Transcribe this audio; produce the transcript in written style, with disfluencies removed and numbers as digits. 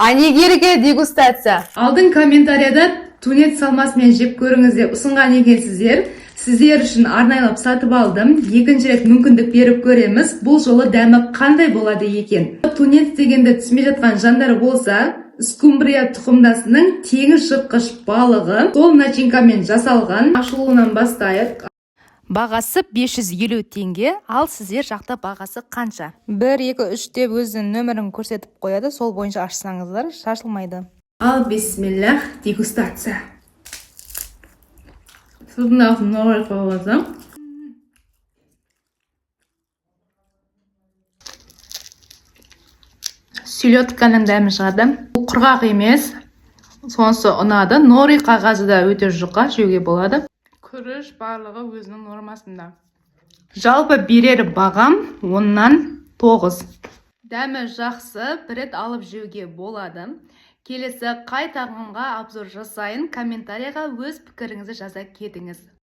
Анигерге дегустация. Алдын комментарияда тунец салмасымен жеп көріңіз деп ұсынған екенсіздер. Сіздер үшін арнайлап сатып алдым. Екінші рет мүмкіндік беріп көреміз. Бұл жолы дәмі қандай болады екен? Тунец дегенді түсінбей жатқан жандар болса, скумбрия тұқымдасының теңіз жыртқыш балығы сол начинкамен жасалған. Ашылуынан бастайық. Бағасы 550 теңге, ал сіздер жақта бағасы қанша? 1, 2, 3 деп өзінің нөмірін көрсетіп қояды, сол бойынша ашсаңыздар шашылмайды. Ал бисмиллах, дегустация. Сыртында норы қойылады. Селедканың дәмі шығады. Бұл құрғақ емес, сонысы ұнады. Нори қағазы да өте жұқа, жеуге болады. Күріш барлығы өзінің нормасында. Жалпы берер бағам 10-нан 9. Дәмі жақсы, бір рет алып жеуге болады. Келесі қай тағамға обзор жасайын, комментарияға өз пікіріңізді жаза кетіңіз.